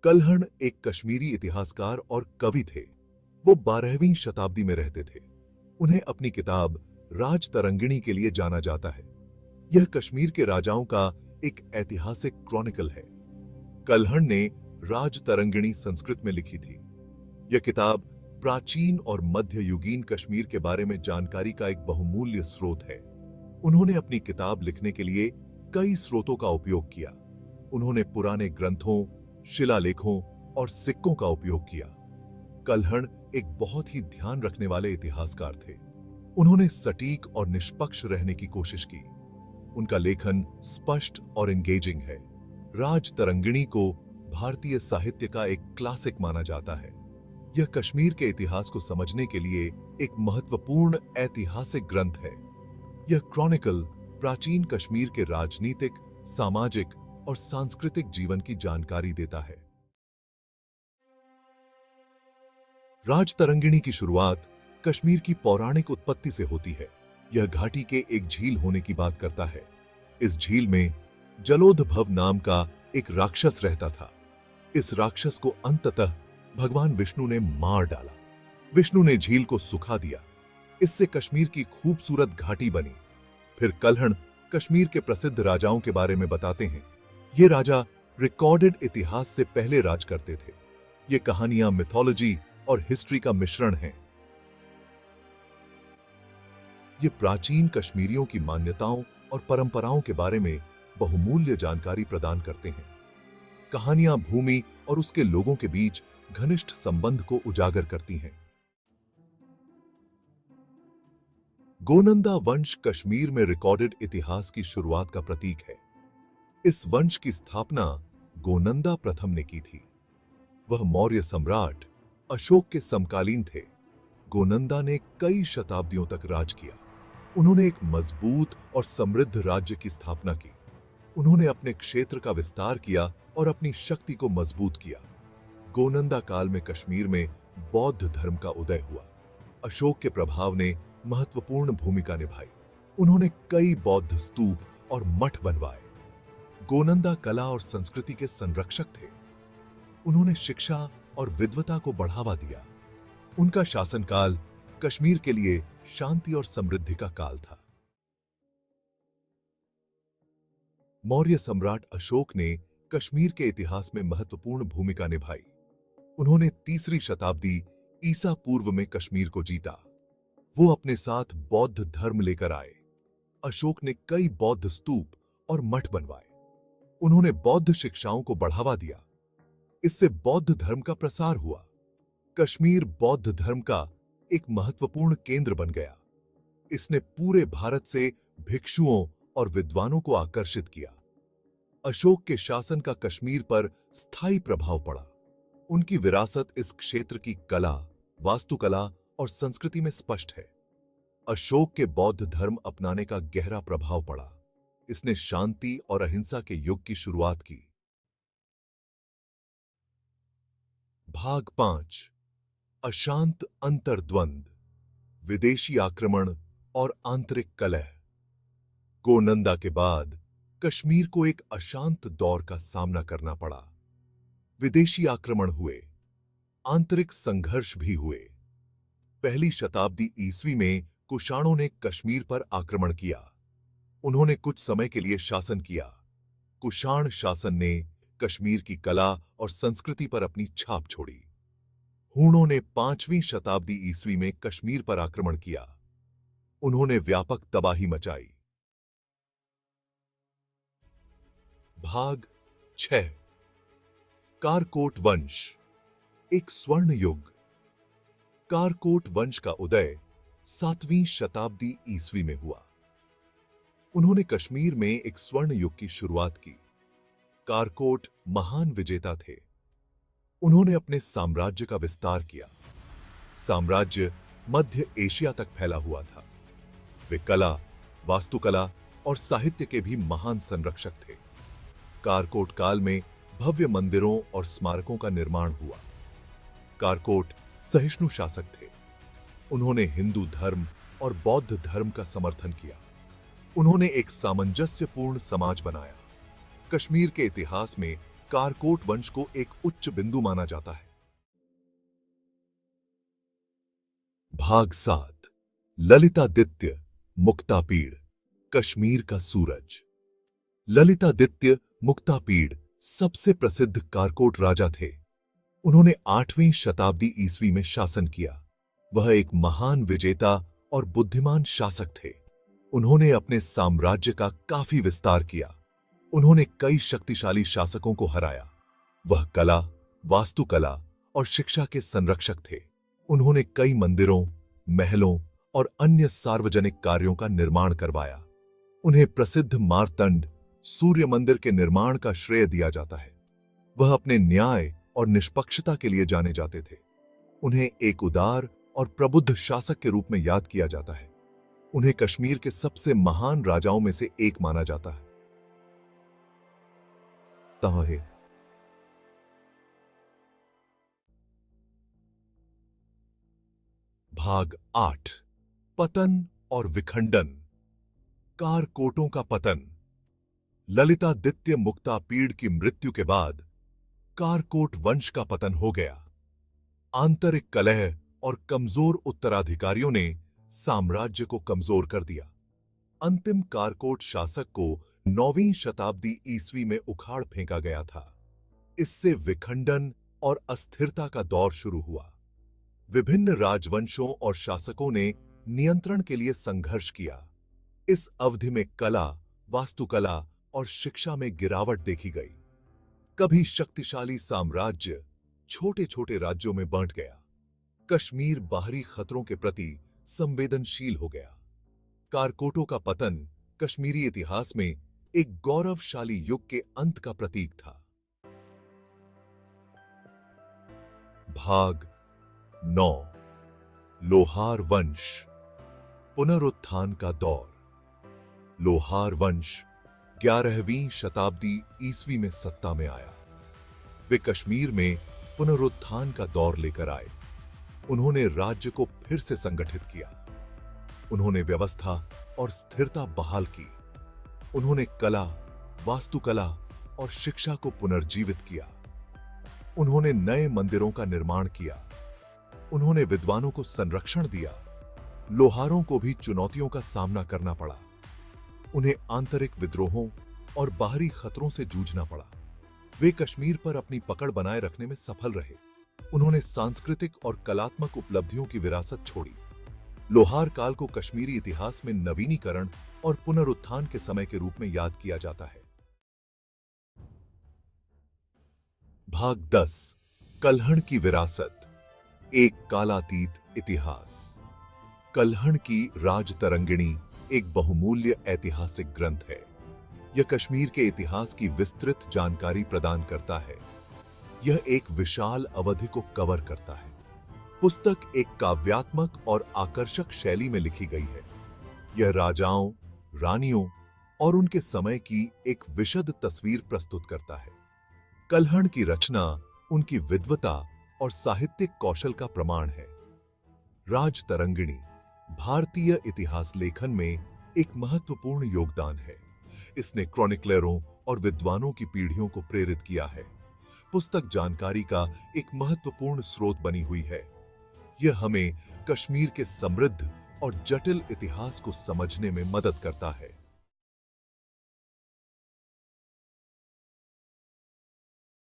कल्हण एक कश्मीरी इतिहासकार और कवि थे। वो 12वीं शताब्दी में रहते थे। उन्हें अपनी किताब राजतरंगिणी के लिए जाना जाता है। यह कश्मीर के राजाओं का एक ऐतिहासिक क्रॉनिकल है। कल्हण ने राजतरंगिणी संस्कृत में लिखी थी। यह किताब प्राचीन और मध्ययुगीन कश्मीर के बारे में जानकारी का एक बहुमूल्य स्रोत है। उन्होंने अपनी किताब लिखने के लिए कई स्रोतों का उपयोग किया। उन्होंने पुराने ग्रंथों, शिलालेखों और सिक्कों का उपयोग किया। कल्हण एक बहुत ही ध्यान रखने वाले इतिहासकार थे। उन्होंने सटीक और निष्पक्ष रहने की कोशिश की। उनका लेखन स्पष्ट और एंगेजिंग है। राजतरंगिणी को भारतीय साहित्य का एक क्लासिक माना जाता है। यह कश्मीर के इतिहास को समझने के लिए एक महत्वपूर्ण ऐतिहासिक ग्रंथ है। यह क्रॉनिकल प्राचीन कश्मीर के राजनीतिक, सामाजिक और सांस्कृतिक जीवन की जानकारी देता है। राजतरंगिणी की शुरुआत कश्मीर की पौराणिक उत्पत्ति से होती है। यह घाटी के एक झील होने की बात करता है। इस झील में जलोदभव नाम का एक राक्षस रहता था। इस राक्षस को अंततः भगवान विष्णु ने मार डाला। विष्णु ने झील को सुखा दिया। इससे कश्मीर की खूबसूरत घाटी बनी। फिर कल्हण कश्मीर के प्रसिद्ध राजाओं के बारे में बताते हैं। ये राजा रिकॉर्डेड इतिहास से पहले राज करते थे। ये कहानियां मिथोलॉजी और हिस्ट्री का मिश्रण हैं। ये प्राचीन कश्मीरियों की मान्यताओं और परंपराओं के बारे में बहुमूल्य जानकारी प्रदान करते हैं। कहानियां भूमि और उसके लोगों के बीच घनिष्ठ संबंध को उजागर करती हैं। गोनंदा वंश कश्मीर में रिकॉर्डेड इतिहास की शुरुआत का प्रतीक है। इस वंश की स्थापना गोनंदा प्रथम ने की थी। वह मौर्य सम्राट अशोक के समकालीन थे। गोनंदा ने कई शताब्दियों तक राज किया। उन्होंने एक मजबूत और समृद्ध राज्य की स्थापना की। उन्होंने अपने क्षेत्र का विस्तार किया और अपनी शक्ति को मजबूत किया। गोनंदा काल में कश्मीर में बौद्ध धर्म का उदय हुआ। अशोक के प्रभाव ने महत्वपूर्ण भूमिका निभाई। उन्होंने कई बौद्ध स्तूप और मठ बनवाए। गोनंदा कला और संस्कृति के संरक्षक थे। उन्होंने शिक्षा और विद्वता को बढ़ावा दिया। उनका शासनकाल कश्मीर के लिए शांति और समृद्धि का काल था। मौर्य सम्राट अशोक ने कश्मीर के इतिहास में महत्वपूर्ण भूमिका निभाई। उन्होंने 3री शताब्दी ईसा पूर्व में कश्मीर को जीता। वो अपने साथ बौद्ध धर्म लेकर आए। अशोक ने कई बौद्ध स्तूप और मठ बनवाए। उन्होंने बौद्ध शिक्षाओं को बढ़ावा दिया। इससे बौद्ध धर्म का प्रसार हुआ। कश्मीर बौद्ध धर्म का एक महत्वपूर्ण केंद्र बन गया। इसने पूरे भारत से भिक्षुओं और विद्वानों को आकर्षित किया। अशोक के शासन का कश्मीर पर स्थायी प्रभाव पड़ा। उनकी विरासत इस क्षेत्र की कला, वास्तुकला और संस्कृति में स्पष्ट है। अशोक के बौद्ध धर्म अपनाने का गहरा प्रभाव पड़ा। इसने शांति और अहिंसा के युग की शुरुआत की। भाग 5 अशांत अंतर्द्वंद, विदेशी आक्रमण और आंतरिक कलह। गोनंदा के बाद कश्मीर को एक अशांत दौर का सामना करना पड़ा। विदेशी आक्रमण हुए, आंतरिक संघर्ष भी हुए। 1ली शताब्दी ईस्वी में कुषाणों ने कश्मीर पर आक्रमण किया। उन्होंने कुछ समय के लिए शासन किया। कुषाण शासन ने कश्मीर की कला और संस्कृति पर अपनी छाप छोड़ी। हूणों ने 5वीं शताब्दी ईस्वी में कश्मीर पर आक्रमण किया। उन्होंने व्यापक तबाही मचाई। भाग 6 कारकोट वंश, एक स्वर्ण युग। कारकोट वंश का उदय 7वीं शताब्दी ईस्वी में हुआ। उन्होंने कश्मीर में एक स्वर्ण युग की शुरुआत की। कारकोट महान विजेता थे। उन्होंने अपने साम्राज्य का विस्तार किया। साम्राज्य मध्य एशिया तक फैला हुआ था। वे कला, वास्तुकला और साहित्य के भी महान संरक्षक थे। कारकोट काल में भव्य मंदिरों और स्मारकों का निर्माण हुआ। कारकोट सहिष्णु शासक थे। उन्होंने हिंदू धर्म और बौद्ध धर्म का समर्थन किया। उन्होंने एक सामंजस्यपूर्ण समाज बनाया। कश्मीर के इतिहास में कारकोट वंश को एक उच्च बिंदु माना जाता है। भाग 7 ललितादित्य मुक्तापीड़, कश्मीर का सूरज। ललितादित्य मुक्तापीड़ सबसे प्रसिद्ध कारकोट राजा थे। उन्होंने 8वीं शताब्दी ईस्वी में शासन किया। वह एक महान विजेता और बुद्धिमान शासक थे। उन्होंने अपने साम्राज्य का काफी विस्तार किया। उन्होंने कई शक्तिशाली शासकों को हराया। वह कला, वास्तुकला और शिक्षा के संरक्षक थे। उन्होंने कई मंदिरों, महलों और अन्य सार्वजनिक कार्यों का निर्माण करवाया। उन्हें प्रसिद्ध मार्तंड सूर्य मंदिर के निर्माण का श्रेय दिया जाता है। वह अपने न्याय और निष्पक्षता के लिए जाने जाते थे। उन्हें एक उदार और प्रबुद्ध शासक के रूप में याद किया जाता है। उन्हें कश्मीर के सबसे महान राजाओं में से एक माना जाता है। ताहे भाग 8 पतन और विखंडन, कारकोटों का पतन। ललितादित्य मुक्तापीड़ की मृत्यु के बाद कारकोट वंश का पतन हो गया। आंतरिक कलह और कमजोर उत्तराधिकारियों ने साम्राज्य को कमजोर कर दिया। अंतिम कारकोट शासक को 9वीं शताब्दी ईस्वी में उखाड़ फेंका गया था। इससे विखंडन और अस्थिरता का दौर शुरू हुआ। विभिन्न राजवंशों और शासकों ने नियंत्रण के लिए संघर्ष किया। इस अवधि में कला, वास्तुकला और शिक्षा में गिरावट देखी गई। कभी शक्तिशाली साम्राज्य छोटे छोटे राज्यों में बांट गया। कश्मीर बाहरी खतरों के प्रति संवेदनशील हो गया। कारकोटों का पतन कश्मीरी इतिहास में एक गौरवशाली युग के अंत का प्रतीक था। भाग 9 लोहार वंश, पुनरुत्थान का दौर। लोहार वंश 11वीं शताब्दी ईस्वी में सत्ता में आया। वे कश्मीर में पुनरुत्थान का दौर लेकर आए। उन्होंने राज्य को फिर से संगठित किया। उन्होंने व्यवस्था और स्थिरता बहाल की। उन्होंने कला, वास्तुकला और शिक्षा को पुनर्जीवित किया। उन्होंने नए मंदिरों का निर्माण किया। उन्होंने विद्वानों को संरक्षण दिया। लोहारों को भी चुनौतियों का सामना करना पड़ा। उन्हें आंतरिक विद्रोहों और बाहरी खतरों से जूझना पड़ा। वे कश्मीर पर अपनी पकड़ बनाए रखने में सफल रहे। उन्होंने सांस्कृतिक और कलात्मक उपलब्धियों की विरासत छोड़ी। लोहार काल को कश्मीरी इतिहास में नवीनीकरण और पुनरुत्थान के समय के रूप में याद किया जाता है। भाग 10 कल्हण की विरासत, एक कालातीत इतिहास। कल्हण की राजतरंगिणी एक बहुमूल्य ऐतिहासिक ग्रंथ है। यह कश्मीर के इतिहास की विस्तृत जानकारी प्रदान करता है। यह एक विशाल अवधि को कवर करता है। पुस्तक एक काव्यात्मक और आकर्षक शैली में लिखी गई है। यह राजाओं, रानियों और उनके समय की एक विशद तस्वीर प्रस्तुत करता है। कल्हण की रचना उनकी विद्वता और साहित्यिक कौशल का प्रमाण है। राजतरंगिणी भारतीय इतिहास लेखन में एक महत्वपूर्ण योगदान है। इसने क्रॉनिकलरों और विद्वानों की पीढ़ियों को प्रेरित किया है। पुस्तक जानकारी का एक महत्वपूर्ण स्रोत बनी हुई है। यह हमें कश्मीर के समृद्ध और जटिल इतिहास को समझने में मदद करता है।